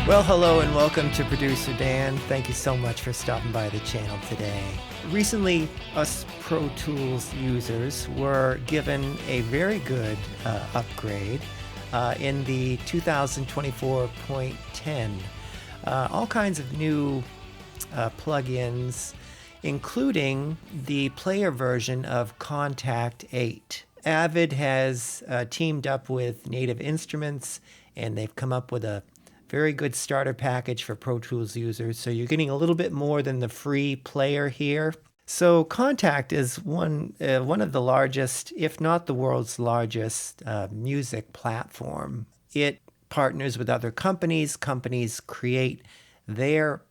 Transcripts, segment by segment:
Well, hello and welcome to Producer Dan. Thank you so much for stopping by the channel today. Recently, us Pro Tools users were given a very good upgrade in the 2024.10. All kinds of new plugins, including the player version of Kontakt 8. Avid has teamed up with Native Instruments, and they've come up with a very good starter package for Pro Tools users. So you're getting a little bit more than the free player here. So Kontakt is one of the largest, if not the world's largest, music platform. It partners with other companies. Companies create their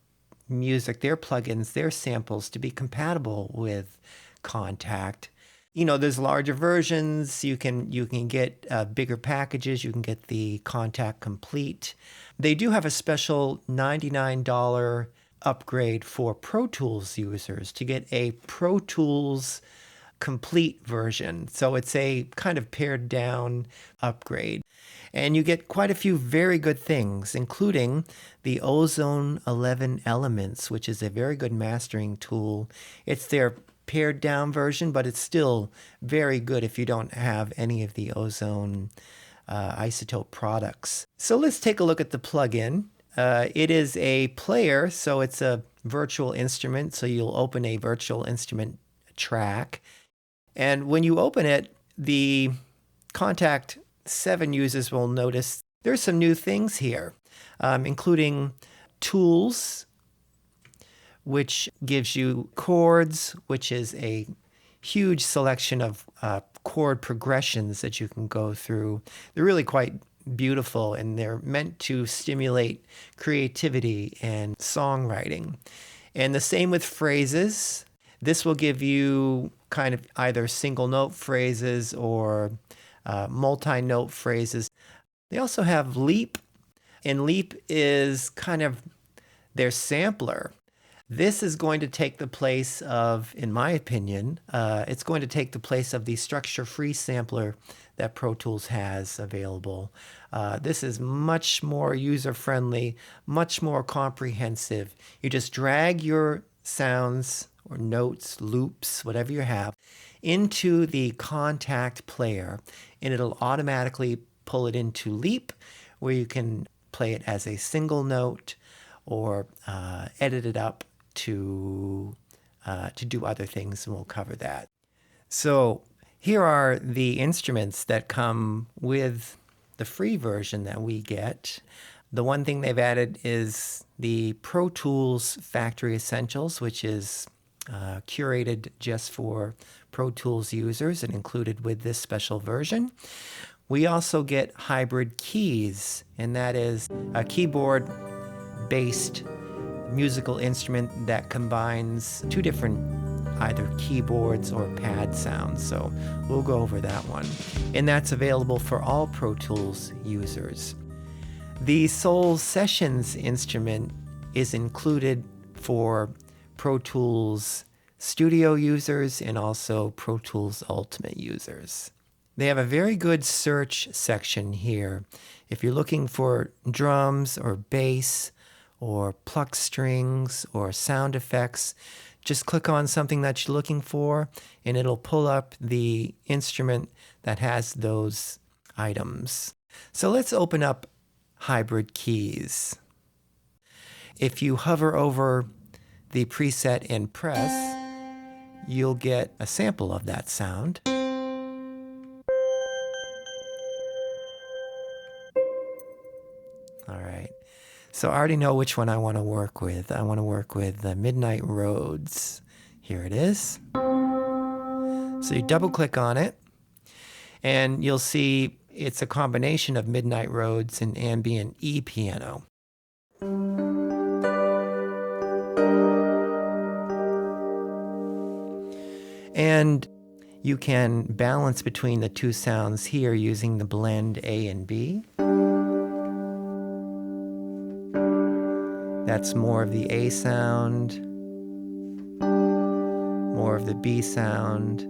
music, their plugins, their samples to be compatible with Kontakt. You know, there's larger versions. You can get bigger packages. You can get the Kontakt Complete. They do have a special $99 upgrade for Pro Tools users to get a Pro Tools Complete version. So it's a kind of pared down upgrade. And you get quite a few very good things, including the Ozone 11 Elements, which is a very good mastering tool. It's their pared down version, but it's still very good if you don't have any of the Ozone isotope products. So let's take a look at the plugin. It is a player, so it's a virtual instrument. So you'll open a virtual instrument track. And when you open it, the Kontakt 7 users will notice there's some new things here, including tools, which gives you chords, which is a huge selection of chord progressions that you can go through. They're really quite beautiful, and they're meant to stimulate creativity and songwriting. And the same with phrases. This will give you kind of either single note phrases or multi-note phrases. They also have Leap, and Leap is kind of their sampler. This is going to take the place of, in my opinion, it's going to take the place of the structure-free sampler that Pro Tools has available. This is much more user-friendly, much more comprehensive. You just drag your sounds or notes, loops, whatever you have, into the Kontakt player, and it'll automatically pull it into Leap, where you can play it as a single note or edit it up to do other things, and we'll cover that. So here are the instruments that come with the free version that we get. The one thing they've added is the Pro Tools Factory Essentials, which is curated just for Pro Tools users and included with this special version. We also get hybrid keys, and that is a keyboard-based musical instrument that combines two different either keyboards or pad sounds. So we'll go over that one. And that's available for all Pro Tools users. The Soul Sessions instrument is included for Pro Tools Studio users and also Pro Tools Ultimate users. They have a very good search section here. If you're looking for drums or bass or pluck strings or sound effects, just click on something that you're looking for and it'll pull up the instrument that has those items. So let's open up hybrid keys. If you hover over the preset and press, you'll get a sample of that sound. All right. So I already know which one I want to work with. I want to work with the Midnight Roads. Here it is. So you double click on it and you'll see it's a combination of Midnight Roads and ambient E piano. And you can balance between the two sounds here using the blend A and B. That's more of the A sound, more of the B sound.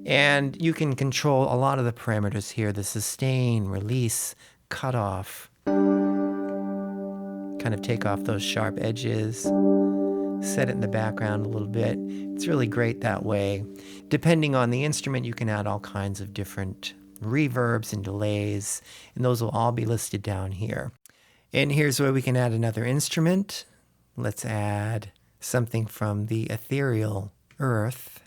And you can control a lot of the parameters here, the sustain, release, cut off, kind of take off those sharp edges, set it in the background a little bit. It's really great that way. Depending on the instrument, you can add all kinds of different reverbs and delays, and those will all be listed down here. And here's where we can add another instrument. Let's add something from the ethereal earth.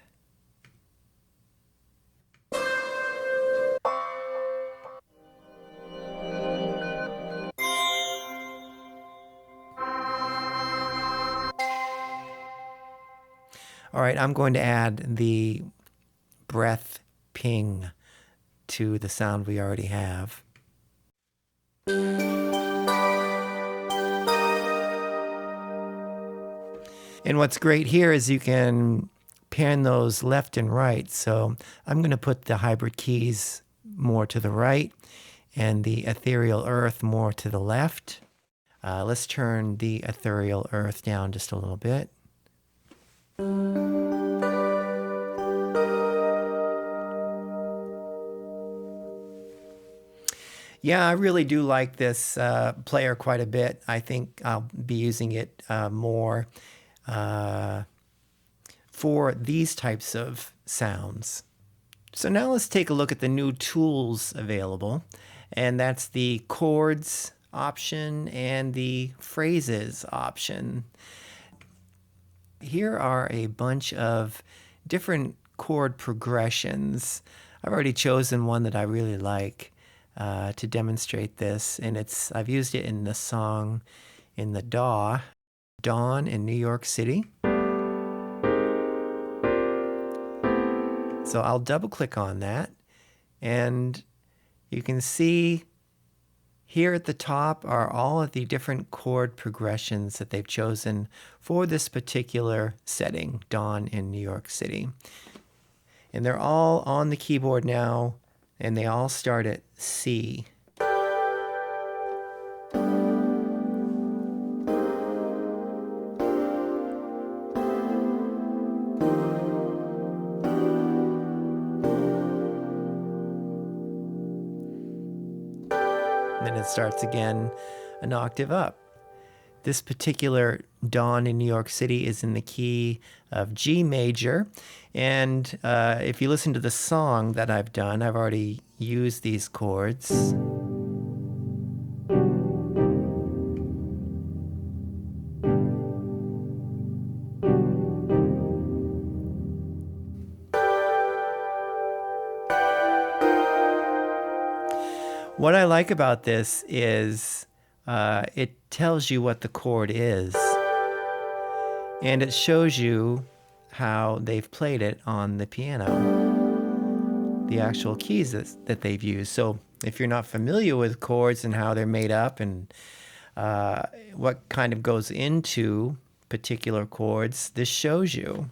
All right, I'm going to add the breath ping to the sound we already have. And what's great here is you can pan those left and right. So I'm going to put the hybrid keys more to the right and the ethereal earth more to the left. Let's turn the ethereal earth down just a little bit. Yeah, I really do like this player quite a bit. I think I'll be using it more for these types of sounds. So now let's take a look at the new tools available, and that's the chords option and the phrases option. Here are a bunch of different chord progressions. I've already chosen one that I really like to demonstrate this, and I've used it in the song in the DAW, Dawn in New York City. So I'll double click on that, and you can see here at the top are all of the different chord progressions that they've chosen for this particular setting, Dawn in New York City. And they're all on the keyboard now, and they all start at C. Then it starts again an octave up. This particular Dawn in New York City is in the key of G major. And if you listen to the song that I've done, I've already used these chords. What I like about this is it tells you what the chord is, and it shows you how they've played it on the piano, the actual keys that they've used. So if you're not familiar with chords and how they're made up and what kind of goes into particular chords, this shows you.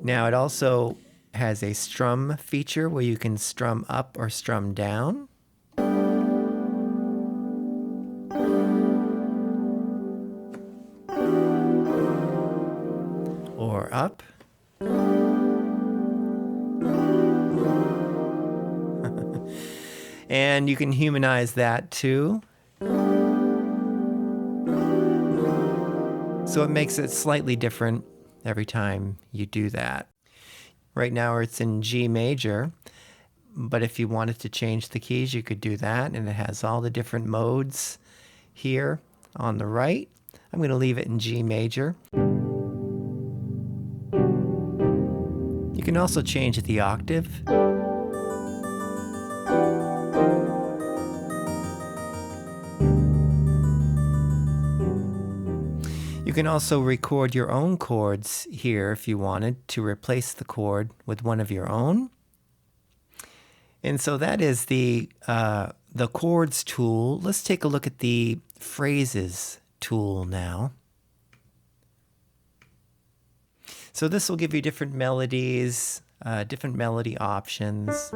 Now it also has a strum feature where you can strum up or strum down. Or up. And you can humanize that too. So it makes it slightly different every time you do that. Right now it's in G major, but if you wanted to change the keys, you could do that, and it has all the different modes here on the right. I'm going to leave it in G major. You can also change the octave. You can also record your own chords here if you wanted to replace the chord with one of your own. And so that is the chords tool. Let's take a look at the phrases tool now. So this will give you different melodies, different melody options.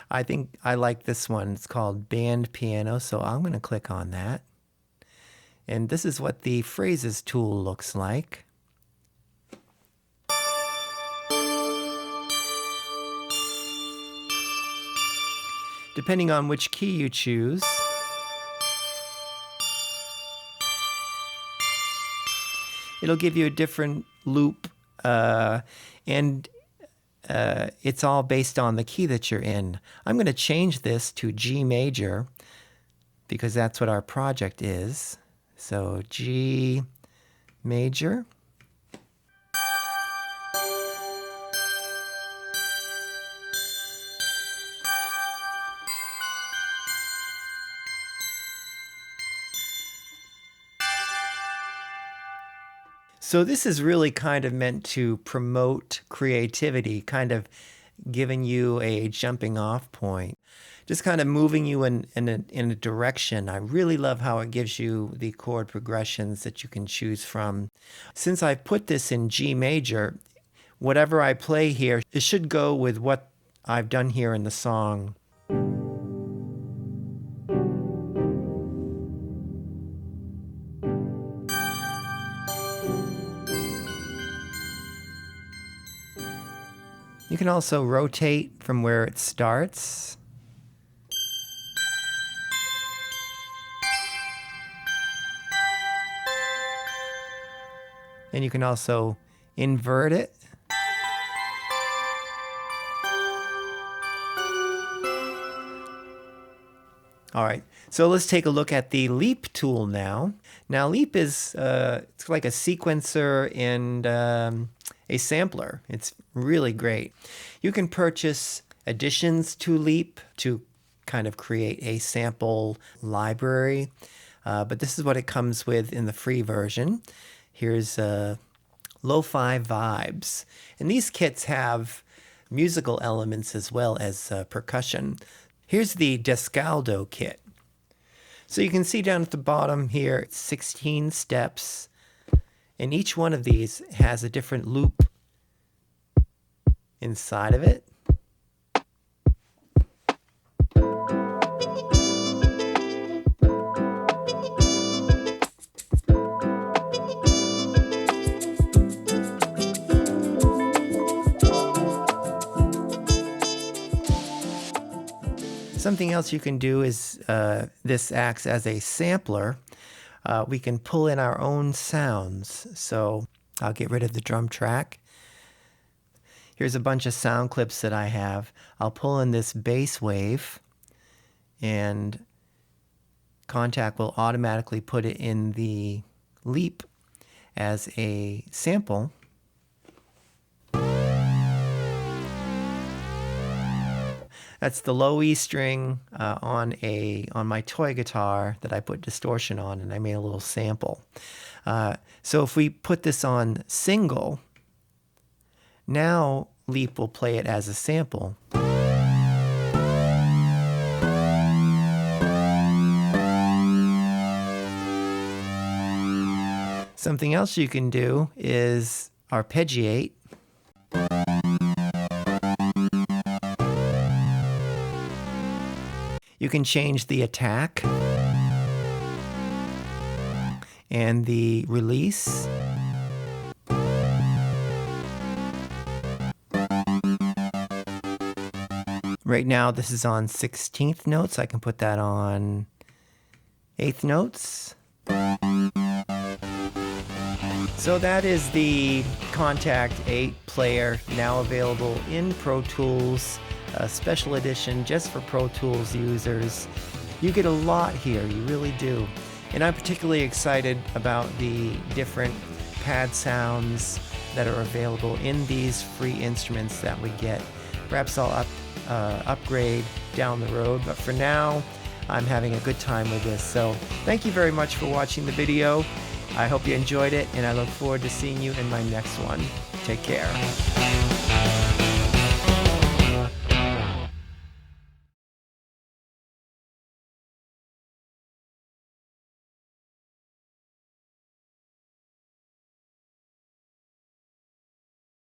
I think I like this one. It's called Band Piano, so I'm going to click on that. And this is what the Phrases tool looks like. Depending on which key you choose, it'll give you a different loop, and it's all based on the key that you're in. I'm going to change this to G major because that's what our project is. So G major. So this is really kind of meant to promote creativity, kind of giving you a jumping off point, just kind of moving you in a direction. I really love how it gives you the chord progressions that you can choose from. Since I've put this in G major, whatever I play here, it should go with what I've done here in the song. You can also rotate from where it starts. And you can also invert it. All right, so let's take a look at the Leap tool now. Now Leap is it's like a sequencer and a sampler. It's really great. You can purchase additions to Leap to kind of create a sample library, but this is what it comes with in the free version. Here's Lo-Fi Vibes, and these kits have musical elements as well as percussion. Here's the Descaldo kit. So you can see down at the bottom here, it's 16 steps, and each one of these has a different loop inside of it. Something else you can do is this acts as a sampler. We can pull in our own sounds. So I'll get rid of the drum track. Here's a bunch of sound clips that I have. I'll pull in this bass wave, and Kontakt will automatically put it in the Leap as a sample. That's the low E string on my toy guitar that I put distortion on, and I made a little sample. So if we put this on single, now Leap will play it as a sample. Something else you can do is arpeggiate. You can change the attack and the release. Right now this is on 16th notes. I can put that on 8th notes. So that is the Kontakt 8 player, now available in Pro Tools. A special edition just for Pro Tools users. You get a lot here, you really do. And I'm particularly excited about the different pad sounds that are available in these free instruments that we get. Perhaps I'll upgrade down the road, but for now, I'm having a good time with this. So thank you very much for watching the video. I hope you enjoyed it, and I look forward to seeing you in my next one. Take care.